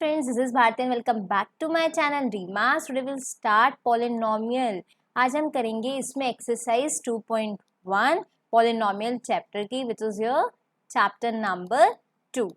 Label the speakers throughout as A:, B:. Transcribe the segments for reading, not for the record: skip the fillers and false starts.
A: Friends, this is Bharti and welcome back to my channel Remas. Today we'll start polynomial. आज हम करेंगे इसमें exercise 2.1 polynomial chapter की which is your chapter number 2.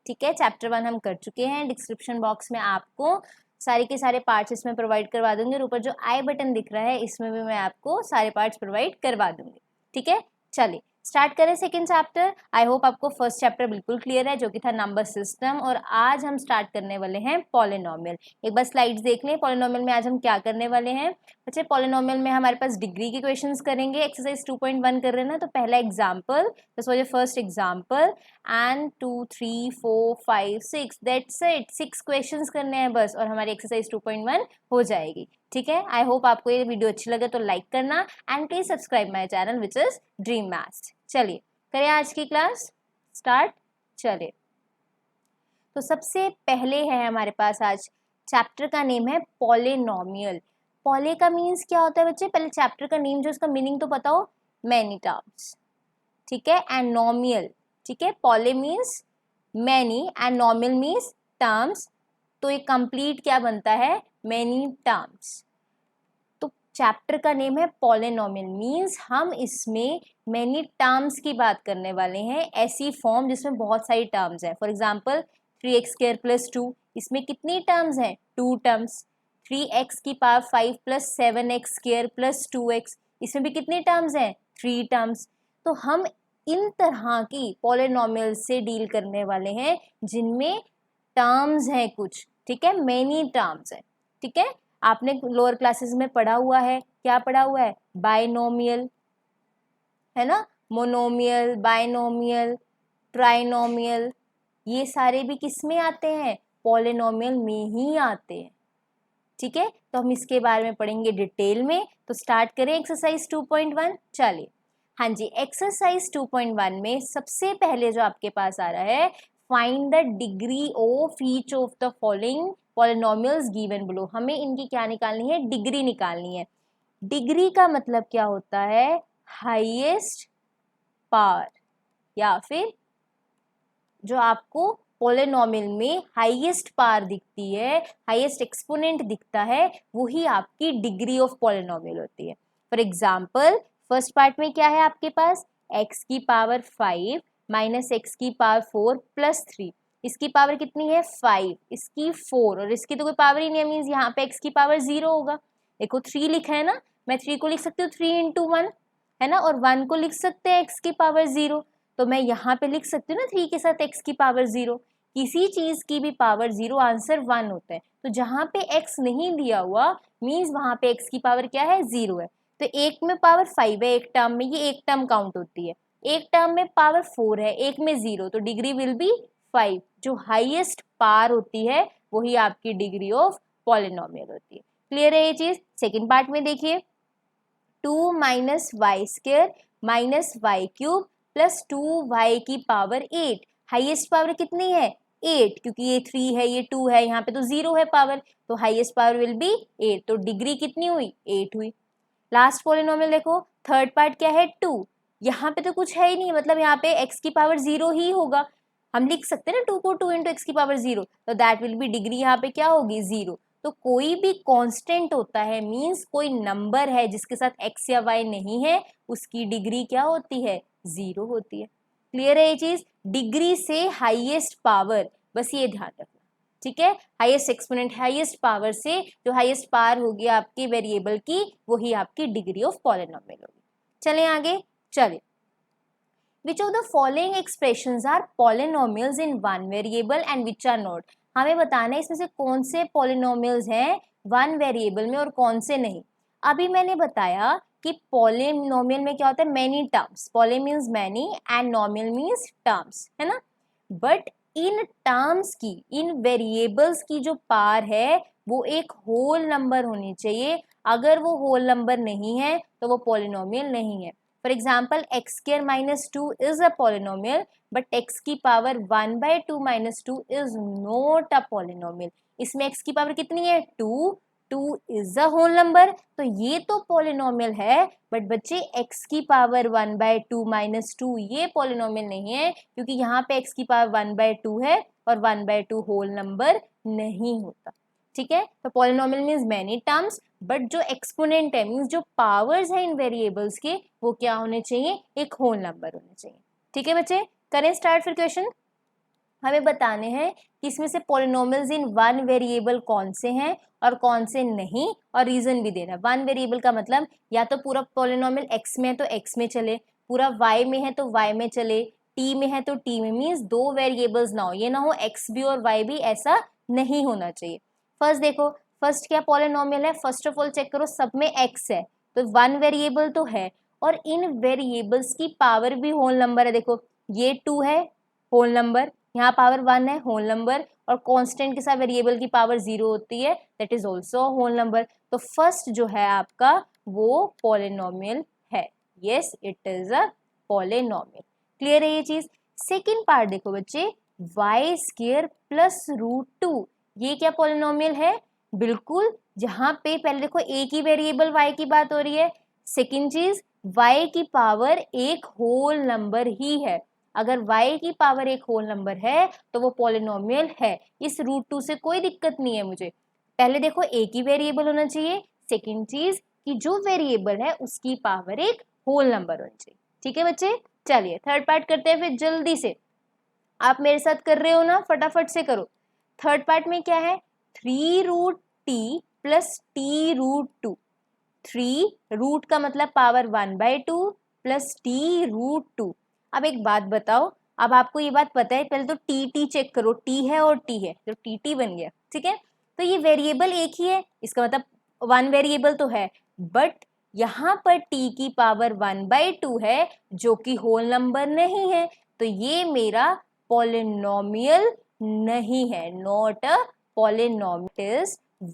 A: ठीक है, chapter 1 हम कर चुके हैं. डिस्क्रिप्शन बॉक्स में आपको सारे के सारे पार्ट्स इसमें प्रोवाइड करवा दूंगी और ऊपर जो आई बटन दिख रहा है इसमें भी मैं आपको सारे पार्ट्स प्रोवाइड करवा दूंगी. ठीक है, चलिए स्टार्ट करें सेकंड चैप्टर. आई होप आपको फर्स्ट चैप्टर बिल्कुल क्लियर है जो कि था नंबर सिस्टम, और आज हम स्टार्ट करने वाले हैं पॉलिनोमियल. एक बार स्लाइड्स देख लें. पॉलिनोमियल में आज हम क्या करने वाले हैं बच्चे? पॉलिनोमियल में हमारे पास डिग्री के क्वेश्चंस करेंगे. एक्सरसाइज 2.1 कर रहे हैं ना, तो पहला example, this was your first example, and 2 3 4 5 6 that's it. 6 questions करने हैं बस और हमारी एक्सरसाइज 2.1 हो जाएगी. ठीक है, आई होप आपको ये वीडियो अच्छी लगे तो लाइक करना and please subscribe my channel which is dream maths. चलिए करें आज की क्लास स्टार्ट. चलिए, तो सबसे पहले है हमारे पास आज चैप्टर का नेम है पॉलिनोमियल. पॉली का मीन्स क्या होता है बच्चे? पहले चैप्टर का नेम जो उसका मीनिंग तो पता हो, मैनी टर्म्स. ठीक है, एंड नोमियल. ठीक है, poly means many and नोमियल means terms. तो ये कंप्लीट क्या बनता है? Many terms. तो चैप्टर का नेम है पॉलिनोमियल, मीन्स हम इसमें मैनी टर्म्स की बात करने वाले हैं. ऐसी फॉर्म जिसमें बहुत सारी टर्म्स हैं. फॉर एग्जांपल 3x² + 2, इसमें कितनी टर्म्स हैं? 2 टर्म्स. 3x⁵ + 7x² + 2x, इसमें भी कितनी टर्म्स हैं? 3 टर्म्स. तो हम इन तरह की पॉलिनोमियल से डील करने वाले हैं जिनमें टर्म्स हैं कुछ. ठीक है, मैनी टर्म्स है. ठीक है, आपने लोअर क्लासेस में पढ़ा हुआ है. क्या पढ़ा हुआ है? बाइनोमियल है ना, मोनोमियल, बाइनोमियल, ट्राइनोमियल, ये सारे भी किस में आते हैं? पॉलिनोमियल में ही आते हैं. ठीक है, तो हम इसके बारे में पढ़ेंगे डिटेल में. तो स्टार्ट करें एक्सरसाइज 2.1. चलिए, हाँ जी, एक्सरसाइज 2.1 में सबसे पहले जो आपके पास आ रहा है, find the degree of each of the following polynomials given below. हमें इनकी क्या निकालनी है? डिग्री निकालनी है. डिग्री का मतलब क्या होता है? हाईएस्ट पावर, या फिर जो आपको पॉलिनोमियल में हाईएस्ट पावर दिखती है, हाईएस्ट एक्सपोनेंट दिखता है, वही आपकी डिग्री ऑफ पॉलिनोमियल होती है. फॉर एग्जाम्पल फर्स्ट पार्ट में क्या है आपके पास? x⁵ - x⁴ + 3. इसकी पावर कितनी है? 5. इसकी 4, और इसकी तो कोई पावर ही नहीं है, मीन्स यहाँ पे x⁵ 0 होगा. देखो 3 लिखा है ना, मैं 3 को लिख सकती हूँ 3 × 1 है ना, और 1 को लिख सकते हैं x⁵ 0. तो मैं यहाँ पे लिख सकती हूँ ना 3 के साथ x⁵ 0. किसी चीज की भी पावर 0, आंसर 1 होता है. तो जहाँ पे x नहीं दिया हुआ मीन्स वहां पे x की पावर क्या है? 0 है. तो एक में पावर 5 है, एक टर्म में, ये एक टर्म काउंट होती है. एक टर्म में पावर 4 है, एक में 0, तो डिग्री विल बी 5. जो हाईएस्ट पावर होती है वही आपकी डिग्री ऑफ पॉलिनोमियल होती है. क्लियर है ये चीज? सेकेंड पार्ट में देखिए, 2 - y² - y³ + 2y⁴ 8. Highest power कितनी है? 8, क्योंकि ये 3 है, ये 2 है, यहाँ पे तो 0 है पावर, तो हाईएस्ट पावर विल बी 8. तो डिग्री कितनी हुई? 8 हुई. लास्ट पॉलिनोमियल देखो, थर्ड पार्ट क्या है? 2. यहाँ पे तो कुछ है ही नहीं, मतलब यहाँ पे x⁵ 0 ही होगा. हम लिख सकते हैं ना 2 को 2 × x⁵ 0, तो दैट विल बी डिग्री यहाँ पे क्या होगी? 0. तो कोई भी कांस्टेंट होता है, मींस कोई नंबर है जिसके साथ x या y नहीं है, उसकी डिग्री क्या होती है? 0 होती है. क्लियर है ये चीज? डिग्री से हाईएस्ट पावर, बस ये ध्यान रखना. ठीक है, हाईएस्ट एक्सपोनेंट, हाईएस्ट पावर से जो हाईएस्ट पावर होगी आपकी वेरिएबल की, वही आपकी डिग्री ऑफ पॉलिनोमियल होगी. चलें आगे. चलिए, which of the following expressions are polynomials in one variable and which are not. हमें बताना है इसमें से कौन से पॉलिनोमियल्स हैं वन वेरिएबल में और कौन से नहीं. अभी मैंने बताया कि पॉलिनोमियल में क्या होता है? Many terms. Poly means many and नोमियल means terms, है ना. बट इन टर्म्स की, इन वेरिएबल्स की जो पावर है वो एक होल नंबर होनी चाहिए. अगर वो होल नंबर नहीं है तो वो पॉलिनोमियल नहीं है. For example, x² - 2 is a polynomial, but x⁵ 1/2 - 2 is not a polynomial. इसमें x की पावर कितनी है? 2. 2 is a whole number, तो ये तो पॉलिनोमियल है, बट बच्चे x⁵ 1/2 - 2 ये पॉलिनोमियल नहीं है, क्योंकि यहाँ पे x⁵ 1/2 है और 1/2 होल नंबर नहीं होता। ठीक है, तो polynomial means many terms, but जो एक्सपोनेंट है मीन्स जो पावर्स है इन वेरिएबल्स के वो क्या होने चाहिए, एक होल नंबर होने चाहिए। ठीक है बच्चे, करें स्टार्ट फिर क्वेश्चन। हमें बताने हैं कि इसमें से पॉलिनोमियल्स इन वन वेरिएबल कौन से हैं और कौन से नहीं, और रीजन भी देना है। वन वेरिएबल का मतलब या तो पूरा पॉलिनोमियल एक्स में है तो एक्स में चले, पूरा वाई में है तो वाई में चले, टी में है तो टी में, मीन्स दो वेरिएबल्स ना हो, ये ना हो एक्स भी और वाई भी, ऐसा नहीं होना चाहिए। फर्स्ट देखो, फर्स्ट क्या पॉलिनोमियल है, फर्स्ट ऑफ ऑल चेक करो सब में एक्स है तो वन वेरिएबल तो है, और इन वेरिएबल्स की पावर भी होल नंबर है। देखो ये 2 है होल नंबर, यहाँ पावर 1 है होल नंबर, और कांस्टेंट के साथ वेरिएबल की पावर 0 होती है, that is also whole number. तो फर्स्ट जो है आपका वो पॉलिनोमियल है, yes it is a polynomial. Clear है ये चीज। सेकेंड पार्ट देखो बच्चे, वाई स्क्वायर प्लस रूट 2, ये क्या पॉलिनोमियल है, बिल्कुल, जहां पे पहले देखो एक ही वेरिएबल y की बात हो रही है, सेकेंड चीज y की पावर एक होल नंबर ही है। अगर y की पावर एक होल नंबर है तो वो पॉलिनोमियल है, इस रूट 2 से कोई दिक्कत नहीं है मुझे। पहले देखो एक ही वेरिएबल होना चाहिए, सेकेंड चीज कि जो वेरिएबल है उसकी पावर एक होल नंबर होनी चाहिए। ठीक है बच्चे, चलिए थर्ड पार्ट करते हैं फिर जल्दी से, आप मेरे साथ कर रहे हो ना, फटाफट से करो। थर्ड पार्ट में क्या है, 3 root T plus T root 2, 3 root का मतलब पावर 1/2 प्लस टी रूट 2। अब एक बात बताओ, अब आपको ये बात पता है, पहले तो टी चेक करो, टी है और टी है, तो टी बन गया। ठीक है, तो ये वेरिएबल एक ही है, इसका मतलब वन वेरिएबल तो है, बट यहाँ पर टी की पावर 1/2 है जो कि होल नंबर नहीं है, तो ये मेरा पॉलिनोमियल नहीं है, not a polynomial.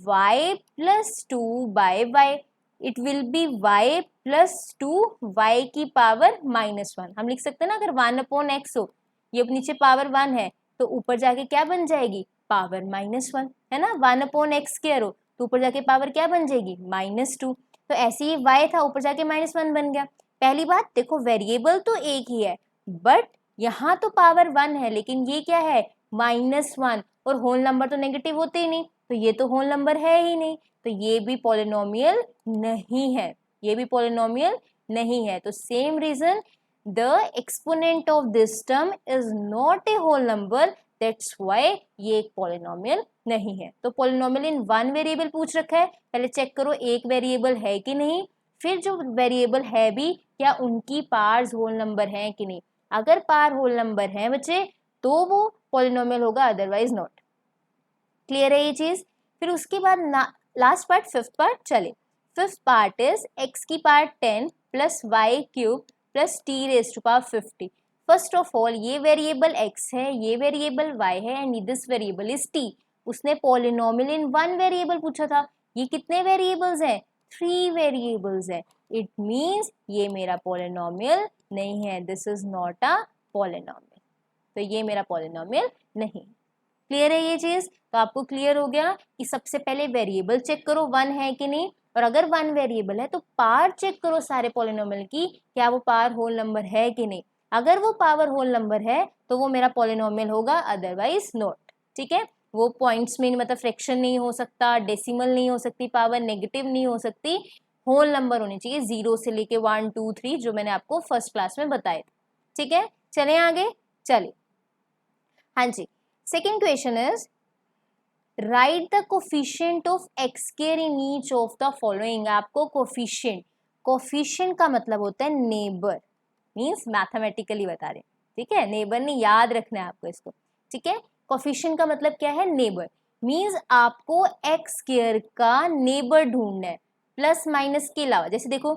A: y plus 2 by y, it will be y plus 2 y की पावर -1। हम लिख सकते हैं ना, अगर 1/x हो, ये नीचे पावर 1 है तो ऊपर जाके क्या बन जाएगी, पावर -1, है ना। 1/x² हो तो ऊपर जाके पावर क्या बन जाएगी, -2। तो ऐसे ही y था, ऊपर जाके -1 बन गया। पहली बात देखो, वेरिएबल तो एक ही है, बट यहाँ तो पावर 1 है, लेकिन ये क्या है, -1, और होल नंबर तो नेगेटिव होते ही नहीं, तो ये तो होल नंबर है ही नहीं, तो ये भी पॉलिनोमियल नहीं है, ये भी पॉलिनोमियल नहीं है। तो same reason, the exponent of this term is not a whole number, that's why ये एक पॉलिनोमियल नहीं है। तो पॉलिनोमियल इन वन वेरिएबल पूछ रखा है, पहले चेक करो एक वेरिएबल है कि नहीं, फिर जो वेरिएबल है भी क्या उनकी पार्स होल नंबर है कि नहीं। अगर पार होल नंबर है बच्चे तो वो पॉलिनोमियल होगा, अदरवाइज नॉट। क्लियर है ये चीज। फिर उसके बाद लास्ट पार्ट, फिफ्थ पार्ट। चले, फिफ्थ पार्ट इज x की power 10 plus Y cube plus T raise to power 50। First of all ये वेरिएबल x है, ये वेरिएबल y है, and this variable is t। उसने पॉलिनोमियल इन वन वेरिएबल पूछा था, ये कितने वेरिएबल्स हैं, 3 वेरिएबल्स है, इट मीन्स ये मेरा पॉलिनोमियल नहीं है, this is not a polynomial, तो ये मेरा पॉलिनोमियल नहीं। क्लियर है ये चीज। तो आपको क्लियर हो गया कि सबसे पहले वेरिएबल चेक करो वन है कि नहीं, और अगर वन वेरिएबल है तो पावर चेक करो सारे पॉलिनोमियल की, क्या वो पावर होल नंबर है कि नहीं। अगर वो पावर होल नंबर है तो वो मेरा पॉलिनोमियल होगा, अदरवाइज नॉट। ठीक है, वो पॉइंट्स में मतलब फ्रैक्शन नहीं हो सकता, डेसिमल नहीं हो सकती, पावर नेगेटिव नहीं हो सकती, होल नंबर होनी चाहिए 0 से लेके 1 2 3, जो मैंने आपको फर्स्ट क्लास में बताए थे। ठीक है, चले आगे, चलिए। हाँ जी, second question is write the coefficient of x square in each of the following। आपको कोफिशिएंट का मतलब होता है नेबर, मीन्स मैथमेटिकली बता रहे हैं। ठीक है, नेबर नहीं, याद रखना है आपको इसको। ठीक है, कोफिशिएंट का मतलब क्या है, नेबर, मीन्स आपको एक्स स्क्वायर का नेबर ढूंढना है, प्लस माइनस के अलावा। जैसे देखो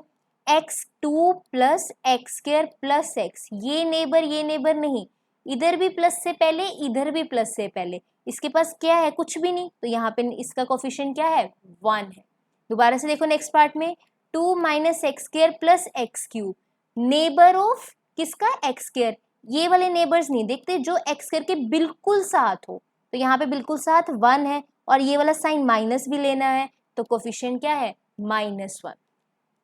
A: x2 plus x square plus x, ये नेबर नहीं, इधर भी प्लस से पहले, इधर भी प्लस से पहले, इसके पास क्या है, कुछ भी नहीं, तो यहाँ पे इसका कोफिशिएंट क्या है, 1 है। दोबारा से देखो नेक्स्ट पार्ट में, 2 minus x square plus x cube, neighbour of किसका, एक्स स्क्वायर। ये वाले नेबर्स नहीं देखते जो एक्स स्क्वायर के बिल्कुल साथ हो, तो यहाँ पे बिल्कुल साथ 1 है, और ये वाला साइन माइनस भी लेना है, तो कोफिशिएंट क्या है, -1।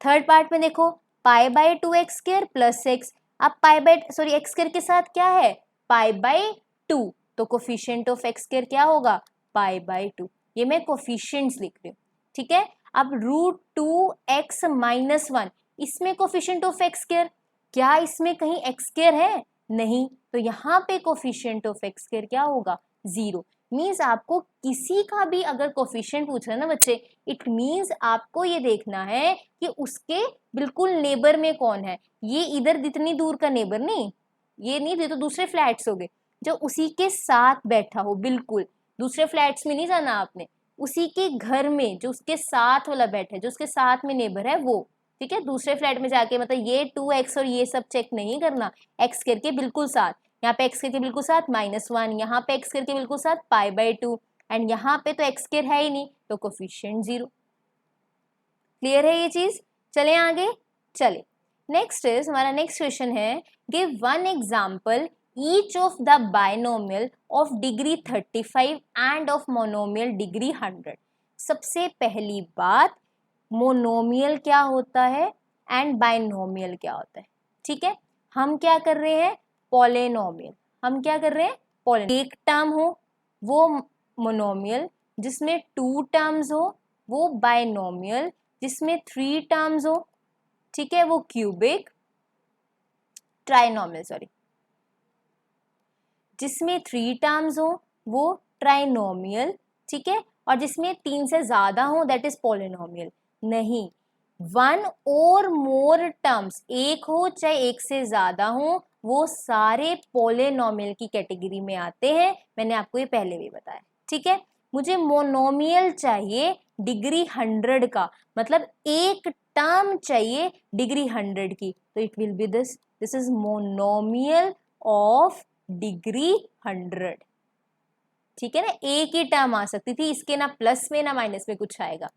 A: थर्ड पार्ट में देखो, pi by 2 x square plus x, अब एक्स स्क्वायर के साथ क्या है, पाई बाय 2, तो कोफिशिएंट ऑफ एक्स स्क्वायर क्या होगा, π/2। ये मैं कोफिशिएंट्स लिख रही हूँ, ठीक है। अब √2x-1 इसमें कोफिशिएंट ऑफ एक्स स्क्वायर, क्या इसमें कहीं एक्स स्क्वायर है? नहीं, तो यहाँ पे कोफिशिएंट ऑफ एक्स स्क्वायर क्या होगा? 0। मीन्स आपको किसी का भी अगर कोफिशिएंट पूछ रहे हैं ना बच्चे, इट मीन्स आपको ये देखना है कि उसके बिल्कुल नेबर में कौन है। ये इधर इतनी दूर का नेबर नहीं, ये नहीं, ये तो दूसरे फ्लैट्स हो गए, जो उसी के साथ बैठा हो, बिल्कुल दूसरे फ्लैट्स में नहीं जाना आपने, उसी के घर में जो उसके साथ वाला बैठा है, जो उसके साथ में नेबर है वो, ठीक है। दूसरे फ्लैट में जाके मतलब ये 2x और ये सब चेक नहीं करना, x करके बिल्कुल साथ, यहाँ पे x करके बिल्कुल साथ -1, यहाँ पे x करके बिल्कुल साथ π/2, एंड यहाँ पे तो x स्क्वायर है ही नहीं, तो कोफिशिएंट 0। क्लियर है ये चीज? चले आगे, चले नेक्स्ट इज, हमारा नेक्स्ट क्वेश्चन है, give one example each of the binomial of degree 35 end of monomial degree 100। सबसे पहली बात, मोनोमियल क्या होता है एंड बायनोमियल क्या होता है, ठीक है। हम क्या कर रहे हैं? पॉलिनोमियल। हम क्या कर रहे हैं? पॉलिनोमियल। एक टर्म हो वो मोनोमियल, जिसमें 2 टर्म्स हो वो बायनोमियल, जिसमें 3 टर्म्स हो, ठीक है, वो क्यूबिक, ट्राइनोमियल, सॉरी, जिसमें 3 टर्म्स हो वो ट्राइनोमियल, ठीक है, और जिसमें 3 से ज्यादा हो दैट इज पॉलिनोमियल। नहीं, 1 और मोर टर्म्स, एक हो चाहे एक से ज्यादा हो, वो सारे पॉलिनोमियल की कैटेगरी में आते हैं। मैंने आपको ये पहले भी बताया, ठीक है। मुझे मोनोमियल चाहिए डिग्री 100 का, मतलब एक टर्म चाहिए डिग्री 100 की, तो it will B this is monomial of degree 100, ठीक है ना। एक ही टर्म आ सकती थी, इसके ना प्लस में ना माइनस में कुछ आएगा।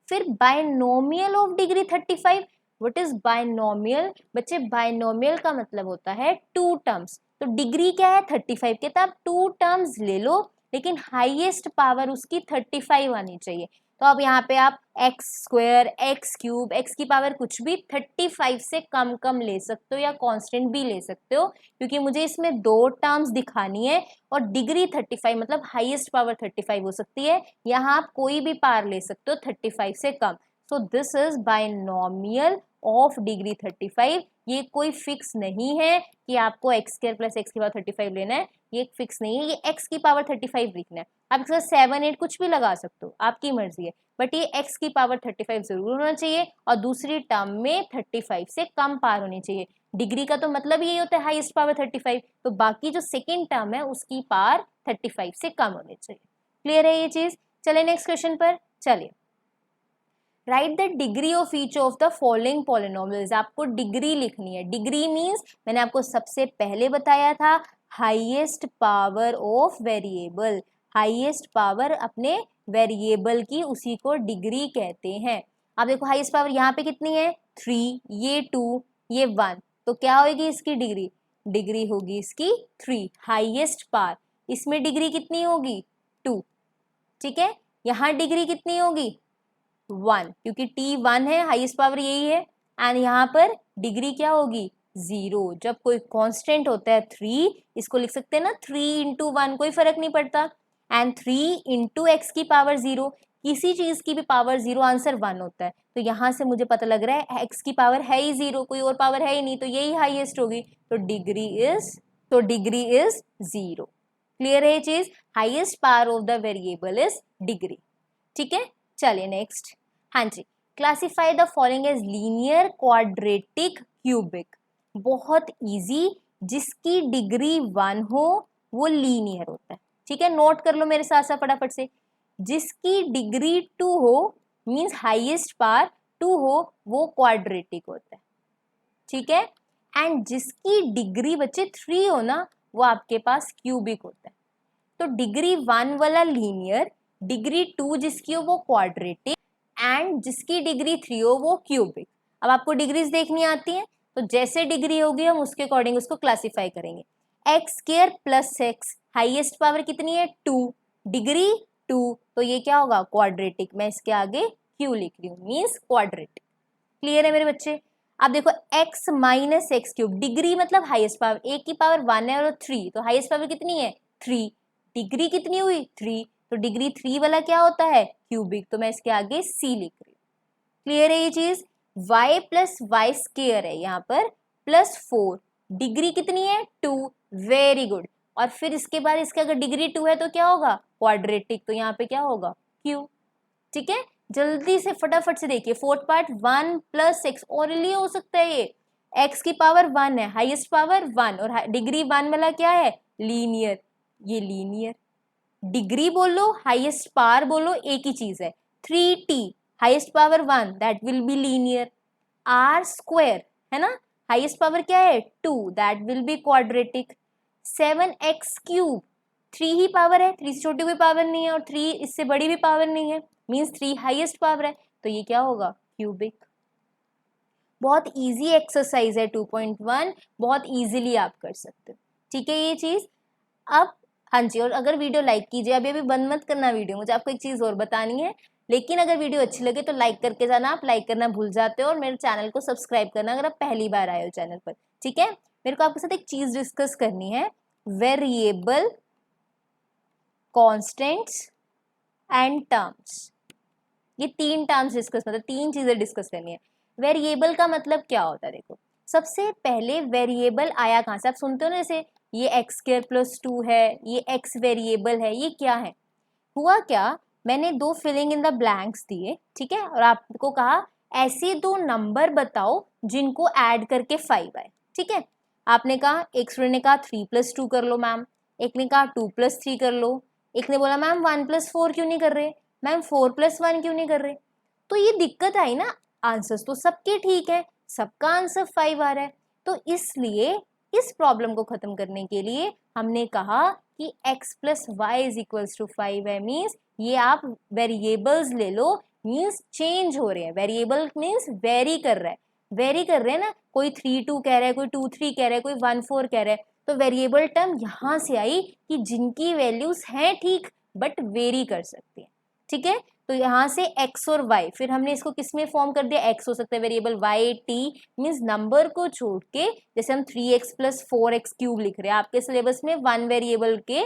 A: फिर binomial of degree 35, what is binomial? बच्चे बायनोमियल का मतलब होता है 2 टर्म्स, तो डिग्री क्या है? 35 के, तब 2 टर्म्स ले लो, लेकिन हाईएस्ट पावर उसकी 35 आनी चाहिए। तो अब यहाँ पे आप x square, x cube, x की पावर कुछ भी 35 से कम कम ले सकते हो, या कांस्टेंट भी ले सकते हो, क्योंकि मुझे इसमें 2 टर्म्स दिखानी है, और डिग्री 35 मतलब हाईएस्ट पावर 35 हो सकती है। यहाँ आप कोई भी पावर ले सकते हो 35 से कम। So this is binomial of degree 35। ये कोई फिक्स नहीं है कि आपको एक्स स्क्वायर प्लस एक्स की पावर 35 लेना है, ये फिक्स नहीं है, ये एक्स की पावर 35 लिखना है। आप इसका 7, 8 कुछ भी लगा सकते हो, आपकी मर्जी है, बट ये एक्स की पावर 35 जरूर होना चाहिए, और दूसरी टर्म में 35 से कम पावर होनी चाहिए। डिग्री का तो मतलब यही होता है हाईएस्ट पावर 35, तो बाकी जो सेकेंड टर्म है उसकी पावर 35 से कम होनी चाहिए। क्लियर है ये चीज? चले नेक्स्ट क्वेश्चन पर, चलिए। Right the degree of each of the following polynomials. आपको डिग्री लिखनी है। डिग्री मीन्स मैंने आपको सबसे पहले बताया था, highest power of variable. Highest power अपने वेरिएबल की, उसी को डिग्री कहते हैं। अब देखो हाईएस्ट पावर यहाँ पे कितनी है? 3, ये 2, ये 1, तो क्या होगी इसकी डिग्री? डिग्री होगी इसकी 3, हाईएस्ट पावर। इसमें डिग्री कितनी होगी? 2, ठीक है। यहाँ डिग्री कितनी होगी? 1, क्योंकि t 1 है, हाईएस्ट पावर यही है, एंड यहाँ पर डिग्री क्या होगी? 0। जब कोई कांस्टेंट होता है 3, इसको लिख सकते हैं ना 3 इंटू 1, कोई फर्क नहीं पड़ता, एंड 3 इंटू एक्स की पावर 0, किसी चीज की भी पावर 0, आंसर 1 होता है। तो यहाँ से मुझे पता लग रहा है एक्स की पावर है ही 0, कोई और पावर है ही नहीं, तो यही हाईएस्ट होगी, तो डिग्री इज 0। क्लियर है ये चीज? Highest power of the variable is degree, ठीक है। चलिए नेक्स्ट, हाँ जी, classify the following as linear, quadratic, cubic. बहुत इजी, जिसकी डिग्री 1 हो वो लीनियर होता है, ठीक है। नोट कर लो मेरे साथ साथ फटाफट से। जिसकी डिग्री 2 हो मीन्स हाईएस्ट पावर 2 हो, वो क्वाड्रेटिक होता है, ठीक है। एंड जिसकी डिग्री बच्चे 3 हो ना, वो आपके पास क्यूबिक होता है। तो डिग्री 1 वाला लीनियर, डिग्री 2 जिसकी हो वो क्वाड्रेटिक, एंड जिसकी डिग्री 3 हो वो क्यूबिक। अब आपको डिग्रीज देखनी आती है, तो जैसे डिग्री होगी हम उसके अकॉर्डिंग उसको क्लासिफाई करेंगे। X square plus x, highest power कितनी है? 2, डिग्री 2, तो ये क्या होगा? क्वाड्रेटिक। मैं इसके आगे क्यू लिख रही हूँ, मीन्स क्वाड्रेटिक। क्लियर है मेरे बच्चे? अब देखो x minus x cube, degree मतलब हाईएस्ट पावर, एक की पावर 1 है और 3, तो हाईएस्ट पावर कितनी है? 3, डिग्री कितनी हुई? 3, तो डिग्री 3 वाला क्या होता है, क्यूबिक, तो मैं इसके आगे c लिख रही हूँ। क्लियर है ये चीज। y प्लस वाई स्क्वायर है यहाँ पर प्लस 4, डिग्री कितनी है 2, वेरी गुड। और फिर इसके बाद इसके अगर डिग्री 2 है तो क्या होगा, क्वाड्रेटिक, तो यहाँ पे क्या होगा, q। ठीक है, जल्दी से फटाफट से देखिए, fourth part 1 plus x, orally हो सकता है ये, x की पावर 1 है, हाईएस्ट पावर 1, और डिग्री 1 वाला क्या है, लीनियर, ये लीनियर। डिग्री बोलो हाईएस्ट पावर बोलो एक ही चीज है, 3t highest power 1 that will be linear, r square है ना, हाईएस्ट पावर क्या है 2 that will be quadratic, 7x cube, 3 he power है, 3 से छोटी कोई पावर नहीं है और 3 इससे बड़ी भी पावर नहीं है, मीन्स 3 हाईएस्ट पावर है, तो ये क्या होगा, क्यूबिक। बहुत इजी एक्सरसाइज है 2.1, बहुत इजीली आप कर सकते हो। ठीक है ये चीज। अब हाँ जी, और अगर वीडियो लाइक कीजिए, अभी अभी बंद मत करना वीडियो, मुझे आपको एक चीज और बतानी है, लेकिन अगर वीडियो अच्छी लगे तो लाइक करके जाना, आप लाइक करना भूल जाते हो, और मेरे चैनल को सब्सक्राइब करना अगर आप पहली बार आए हो चैनल पर। ठीक है, मेरे को आपके साथ एक चीज डिस्कस करनी है, वेरिएबल, कॉन्स्टेंट्स एंड टर्म्स, ये 3 टर्म्स डिस्कस, मतलब 3 चीजें डिस्कस करनी है। वेरिएबल का मतलब क्या होता है, देखो सबसे पहले वेरिएबल आया कहाँ से, आप सुनते हो ना, जैसे ये एक्स स्क्वायर प्लस 2 है, ये एक्स वेरिएबल है, ये क्या है, हुआ क्या, मैंने 2 फिलिंग इन द ब्लैंक्स दिए, ठीक है, और आपको कहा ऐसे 2 नंबर बताओ जिनको ऐड करके 5 आए। ठीक है, आपने कहा, एक स्टूडेंट ने कहा 3 + 2 कर लो मैम, एक ने कहा 2 + 3 कर लो, एक ने बोला मैम 1 + 4 क्यों नहीं कर रहे, मैम 4 + 1 क्यों नहीं कर रहे, तो ये दिक्कत आई ना, आंसर्स तो सबके ठीक है, सबका आंसर 5 आ रहा है, तो इसलिए इस प्रॉब्लम को खत्म करने के लिए हमने कहा कि x + y = 5 है, मीन्स ये आप वेरिएबल्स ले लो, मीन्स चेंज हो रहे हैं, वेरिएबल मीन्स वेरी कर रहा है, वेरी कर रहे हैं ना, कोई 3 2 कह रहा है, कोई 2 3 कह रहा है, कोई 1 4 कह रहा है, तो वेरिएबल टर्म यहाँ से आई कि जिनकी वैल्यूज हैं ठीक बट वेरी कर सकती है। ठीक है, तो यहाँ से x और y, फिर हमने इसको किस में फॉर्म कर दिया, x हो सकता है variable, y t, means number को छोड़ के, जैसे हम 3x + 4x क्यूब लिख रहे हैं, आपके सिलेबस में 1 वेरिएबल के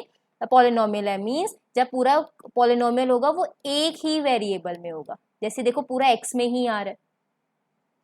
A: पॉलिनोमियल है, मीन्स जब पूरा पॉलिनोमियल होगा वो एक ही वेरिएबल में होगा, जैसे देखो पूरा x में ही आ रहा है।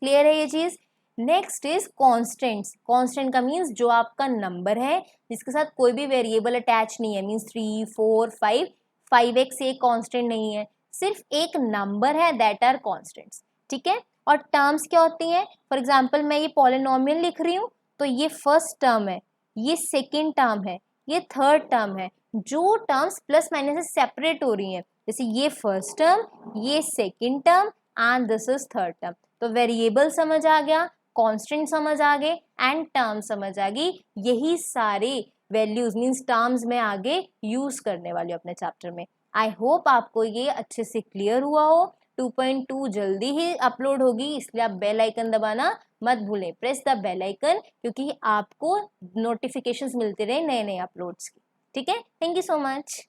A: क्लियर है ये चीज। नेक्स्ट इज कॉन्स्टेंट्स, कॉन्स्टेंट का मीन्स जो आपका नंबर है जिसके साथ कोई भी वेरिएबल अटैच नहीं है, मीन्स 3 4 5, 5x एक कॉन्स्टेंट नहीं है, सिर्फ एक नंबर है, दैट आर कॉन्स्टेंट्स। ठीक है, और टर्म्स क्या होती हैं, फॉर एग्जाम्पल मैं ये पॉलिनोमियल लिख रही हूँ, तो ये फर्स्ट टर्म है, ये सेकेंड टर्म है, ये थर्ड टर्म है, जो टर्म्स प्लस माइनस से सेपरेट हो रही हैं, जैसे ये फर्स्ट टर्म, ये second term and this is third term, तो वेरिएबल समझ आ गया, कांस्टेंट समझ आ गए एंड टर्म समझ आ गई, यही सारे वैल्यूज मींस टर्म्स में आगे यूज करने वाली हूँ अपने चैप्टर में। आई होप आपको ये अच्छे से क्लियर हुआ हो। 2.2 जल्दी ही अपलोड होगी, इसलिए आप बेल आइकन दबाना मत भूलें, प्रेस द बेल आइकन, क्योंकि आपको नोटिफिकेशंस मिलते रहे नए नए अपलोड्स की। ठीक है, थैंक यू सो मच।